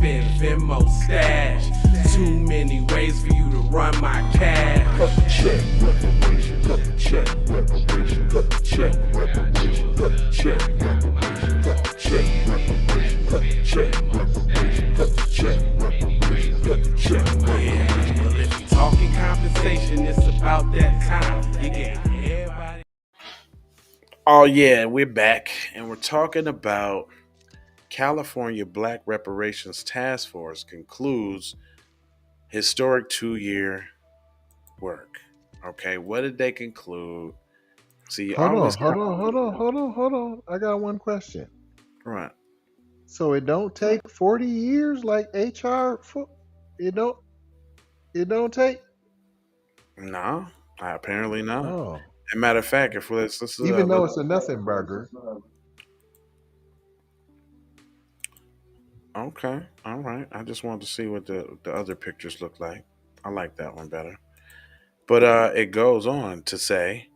spend Venmo stash. Too many ways for you to run my cash. Check reparations, check reparations, check reparations, check reparations, check reparations, check reparations, check reparations, check reparations. Well, if you talking compensation, it's about that time. You gave everybody. Oh yeah, we're back and we're talking about California Black Reparations Task Force concludes historic 2-year work. Okay, what did they conclude? See, you Hold on, always hold on, hold on, hold on, hold on. I got one question. right. So it don't take 40 years like HR for it don't take. No, apparently not. Oh. As a matter of fact, if let's Even though it's a nothing burger. okay, all right. I just wanted to see what the other pictures look like. I like that one better. But it goes on to say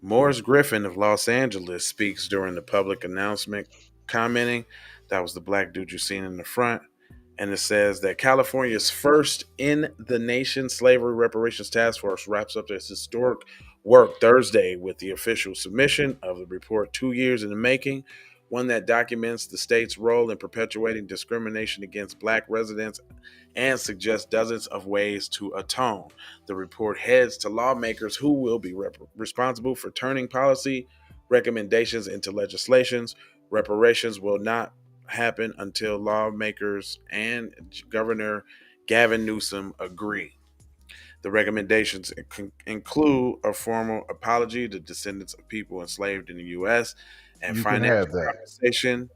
Morris Griffin of Los Angeles speaks during the public announcement, commenting. That was the black dude you seen in the front. And it says that California's first in the nation slavery reparations task force wraps up its historic work Thursday with the official submission of the report 2 years in the making, one that documents the state's role in perpetuating discrimination against black residents and suggests dozens of ways to atone. The report heads to lawmakers who will be responsible for turning policy recommendations into legislations. Reparations will not happen until lawmakers and Governor Gavin Newsom agree. The recommendations include a formal apology to descendants of people enslaved in the U.S. and You can have financial that. compensation.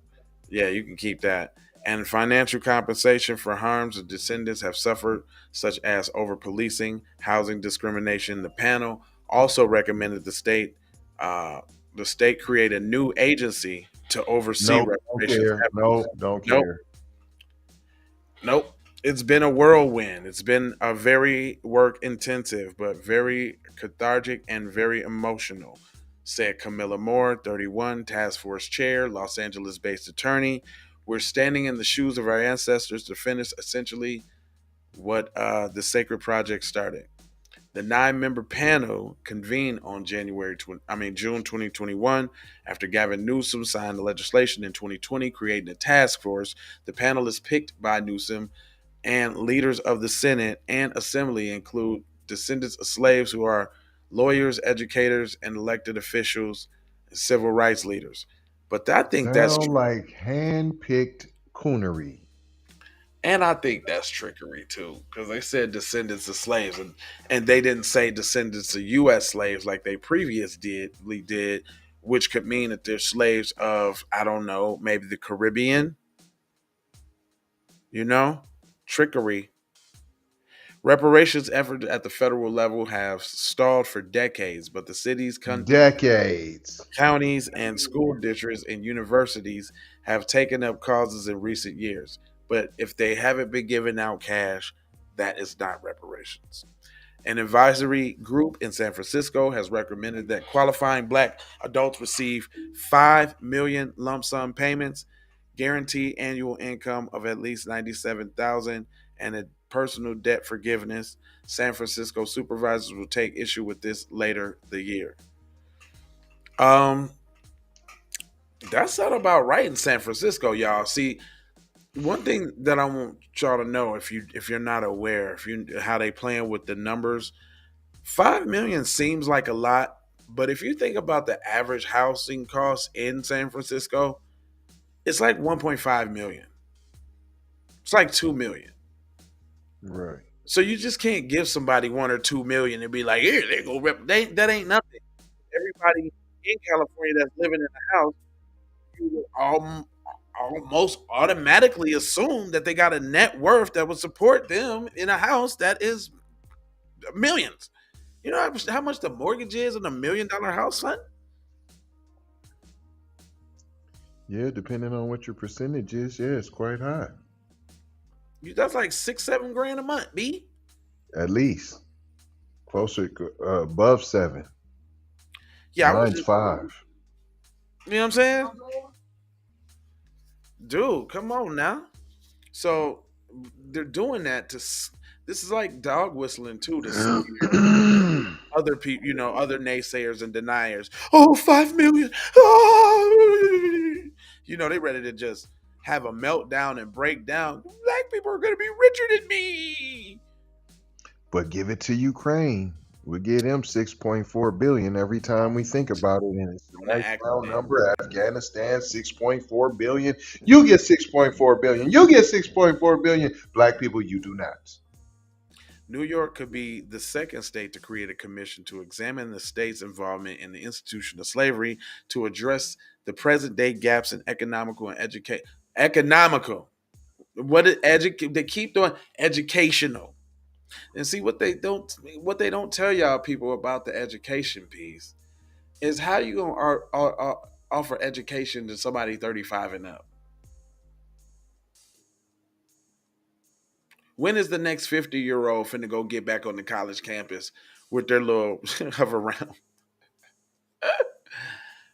Yeah, you can keep that. And financial compensation for harms the descendants have suffered, such as over policing, housing discrimination. The panel also recommended uh, the state create a new agency to oversee Nope, don't reparations care. efforts. Nope, don't Nope, care. nope. It's been a whirlwind. It's been a very work intensive, but very cathartic and very emotional, said Camilla Moore, 31, task force chair, Los Angeles based attorney. We're standing in the shoes of our ancestors to finish essentially what the sacred project started. The 9-member panel convened on June 2021 after Gavin Newsom signed the legislation in 2020 creating a task force. The panel is picked by Newsom and leaders of the Senate and Assembly include descendants of slaves who are lawyers, educators, and elected officials, and civil rights leaders. But I think that's Sound like hand-picked coonery. and I think that's trickery too, because they said descendants of slaves, and they didn't say descendants of U.S. slaves like they previously did, which could mean that they're slaves of I don't know, maybe the Caribbean. You know, trickery. Reparations efforts at the federal level have stalled for decades, but the cities, Decades. counties, and school districts and universities have taken up causes in recent years. But if they haven't been giving out cash, that is not reparations. An advisory group in San Francisco has recommended that qualifying black adults receive 5 million lump sum payments, guaranteed annual income of at least 97,000, and a personal debt forgiveness. San Francisco supervisors will take issue with this later the year. Um, that's not about right in San Francisco, y'all. See, one thing that I want y'all to know, if you're not aware, if you how they playing with the numbers, 5 million seems like a lot, but if you think about the average housing cost in San Francisco, it's like 1.5 million. It's like 2 million. Right. So you just can't give somebody 1 or 2 million and be like, here, they go that ain't nothing. Everybody in California that's living in a house, you would almost automatically assume that they got a net worth that would support them in a house that is millions. You know how much the mortgage is on $1 million house, son? Yeah, depending on what your percentage is, yeah, it's quite high. That's like 6, 7 grand a month, B. At least. Closer, above 7. Yeah, Mine's 5. you know what I'm saying? Dude, come on now. So they're doing that this is like dog whistling too to scare other people, other naysayers and deniers. Oh, 5 million. Oh! They ready to just have a meltdown and break down. Black people are going to be richer than me. But give it to Ukraine. We get them 6.4 billion every time we think about it, and it's a nice round number. Afghanistan 6.4 billion. You get 6.4 billion. You get 6.4 billion. Black people, you do not. New York could be the second state to create a commission to examine the state's involvement in the institution of slavery to address the present day gaps in economical and economical. They keep doing educational. And see what they don't tell y'all people about the education piece is how you gonna offer education to somebody 35 and up. When is the next 50-year-old finna go get back on the college campus with their little hover around?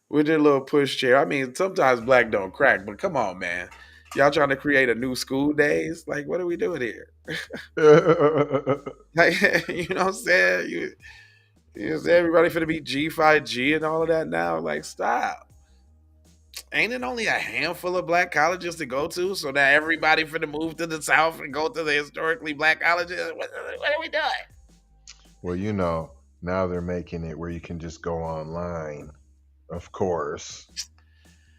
With their little push chair? I mean, sometimes black don't crack, but come on, man. Y'all trying to create a new school days? Like, what are we doing here? Like, you know what I'm saying? You say everybody finna be G5G and all of that now? Like, stop. Ain't it only a handful of black colleges to go to so that everybody finna move to the South and go to the historically black colleges? What are we doing? Well, now they're making it where you can just go online, of course.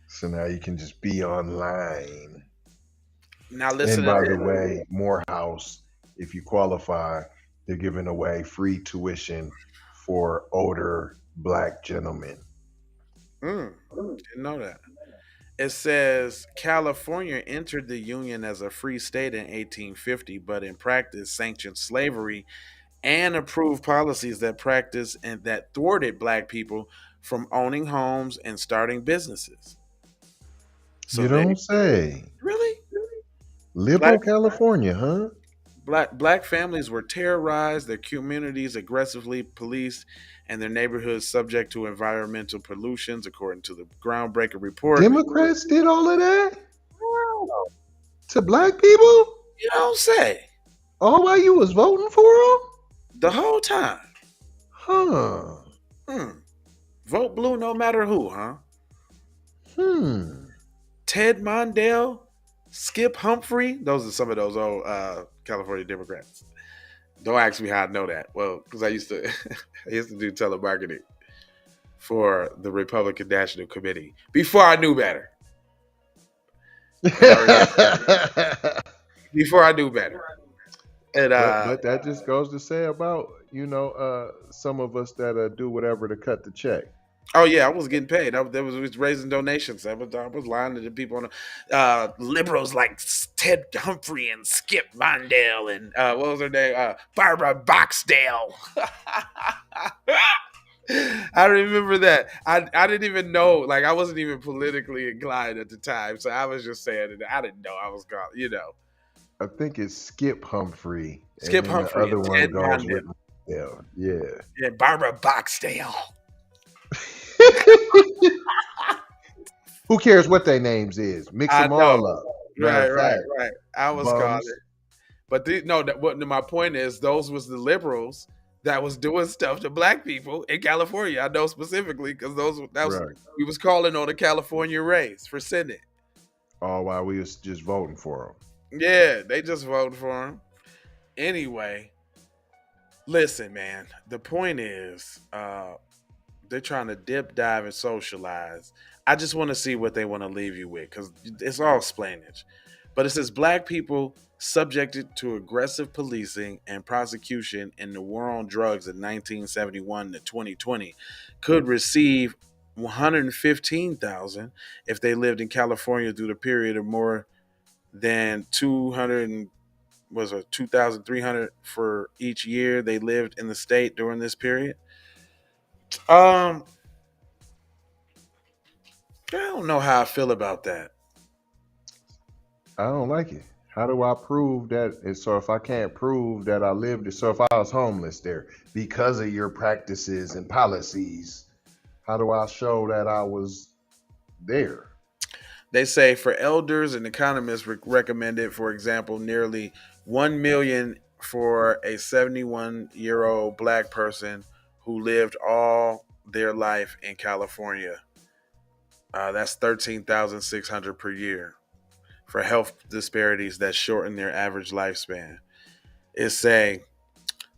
So now you can just be online. Now listen. And by the way, Morehouse, if you qualify, they're giving away free tuition for older black gentlemen. Didn't know that. It says California entered the Union as a free state in 1850, but in practice sanctioned slavery and approved policies that practiced and that thwarted black people from owning homes and starting businesses. So you don't say. Really? Liberal California, huh? Black families were terrorized, their communities aggressively policed, and their neighborhoods subject to environmental pollutions, according to the groundbreaking report. Democrats did all of that? Wow. To black people? You don't say. All while you was voting for them? The whole time. Huh. Vote blue no matter who, huh? Ted Mondale, Skip Humphrey. Those are some of those old California Democrats. Don't ask me how I know that. Well, because I used to do telemarketing for the Republican National Committee before I knew better. Before I knew better. And, but that just goes to say about, some of us that do whatever to cut the check. Oh yeah, I was getting paid. I was raising donations. I was lying to the people on liberals like Ted Humphrey and Skip Mondale and what was her name? Barbara Boxdale. I remember that. I didn't even know. Like I wasn't even politically inclined at the time, so I was just saying it. I didn't know I was gone. I think it's Skip Humphrey. Skip Humphrey. The other one goes with Mondale. Yeah. Yeah, Barbara Boxdale. Who cares what their names is? Mix them all up. Right. I was calling it. But my point is, those was the liberals that was doing stuff to black people in California. I know specifically because we was calling on the California race for Senate. All while we was just voting for them. Yeah, they just voted for him. Anyway, listen, man. The point is, they're trying to dip, dive, and socialize. I just want to see what they want to leave you with because it's all splainage. But it says black people subjected to aggressive policing and prosecution in the war on drugs in 1971 to 2020 could receive $115,000 if they lived in California through the period of more than 2,300 for each year they lived in the state during this period. I don't know how I feel about that. I don't like it. How do I prove that? So if I can't prove that I lived, so if I was homeless there because of your practices and policies, how do I show that I was there? They say for elders and economists recommended, for example, nearly 1 million for a 71-year-old black person who lived all their life in California. That's 13,600 per year for health disparities that shorten their average lifespan. It's saying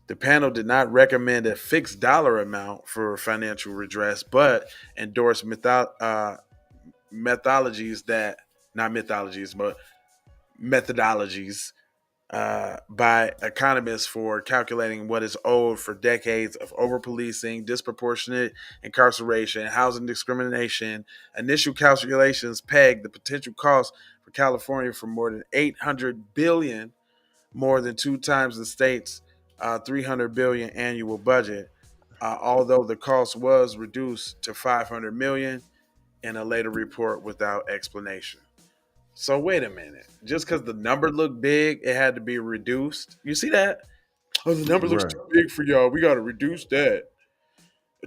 the panel did not recommend a fixed dollar amount for financial redress, but endorsed methodologies that, not mythologies, but methodologies by economists for calculating what is owed for decades of over-policing, disproportionate incarceration, housing discrimination. Initial calculations pegged the potential cost for California for more than $800 billion, more than 2 times the state's $300 billion annual budget. Although the cost was reduced to $500 million in a later report without explanation. So wait a minute. Just because the number looked big, it had to be reduced. You see that? Oh, the number looks Right. too big for y'all. We got to reduce that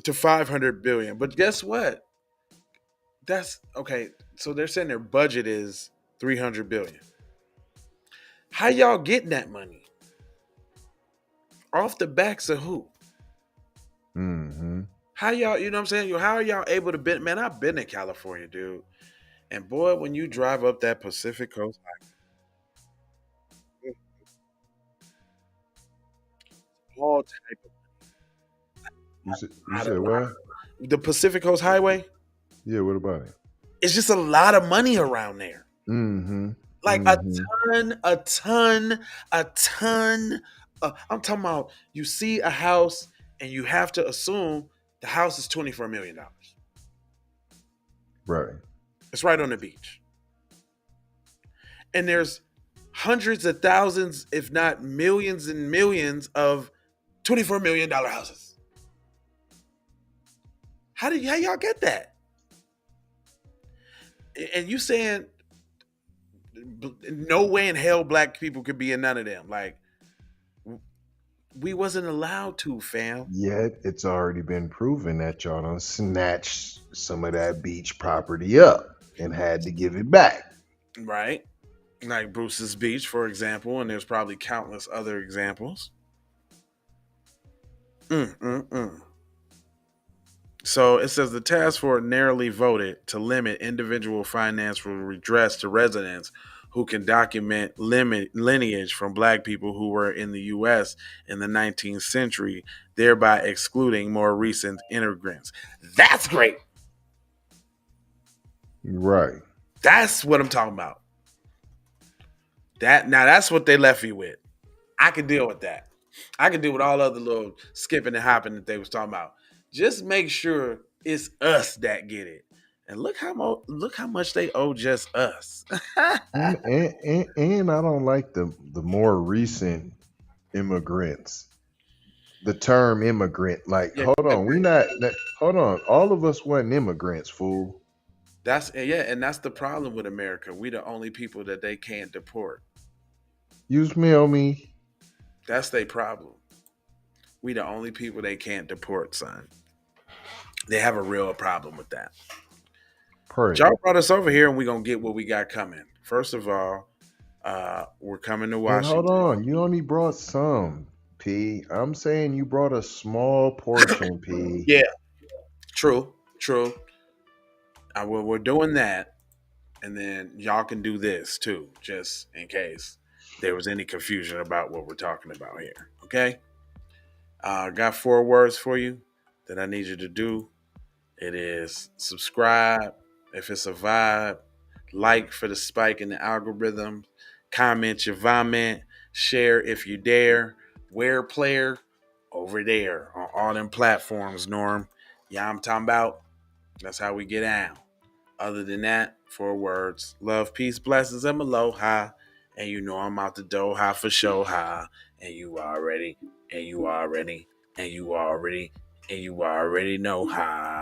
to 500 billion. But guess what? That's okay. So they're saying their budget is 300 billion. How y'all getting that money? Off the backs of who? Mm-hmm. How y'all, you know what I'm saying? How are y'all able to been, man, I've been in California, dude. And boy, when you drive up that Pacific Coast Highway, all type You of said what? the Pacific Coast Highway, Yeah, what about it? it's just a lot of money around there. Mm-hmm. Like Mm-hmm. a ton. I'm talking about you see a house and you have to assume the house is $24 million. Right. It's right on the beach. And there's hundreds of thousands, if not millions and millions of $24 million houses. How y'all get that? And you saying no way in hell black people could be in none of them. Like, we wasn't allowed to, fam. Yet it's already been proven that y'all done snatched some of that beach property up and had to give it back. Right? Like Bruce's Beach, for example, and there's probably countless other examples. So it says the task force narrowly voted to limit individual financial redress to residents who can document lineage from black people who were in the U.S. in the 19th century, thereby excluding more recent immigrants. That's great. Right. That's what I'm talking about. That's what they left you with. I can deal with that. I can deal with all other little skipping and hopping that they was talking about. Just make sure it's us that get it. And look how much they owe just us. And I don't like the more recent immigrants. The term immigrant, like, Yeah, hold on, hold on. All of us wasn't immigrants, fool. and that's the problem with America. We the only people that they can't deport. You smell me? That's their problem. We the only people they can't deport, son. They have a real problem with that. Pray. Y'all brought us over here and we're gonna get what we got coming. First of all, we're coming to And hold Washington. on, you only brought some, P. I'm saying you brought a small portion, P. Yeah, true. We're doing that, and then y'all can do this too, just in case there was any confusion about what we're talking about here. Okay? Got 4 words for you that I need you to do. It is subscribe if it's a vibe, like for the spike in the algorithm, comment your vomit, share if you dare, wear player over there on all them platforms, Norm. Yeah, I'm talking about. That's how we get out. Other than that, 4 words. Love, peace, blessings, and aloha. And you know I'm out the door, high for show, high. And you already know how.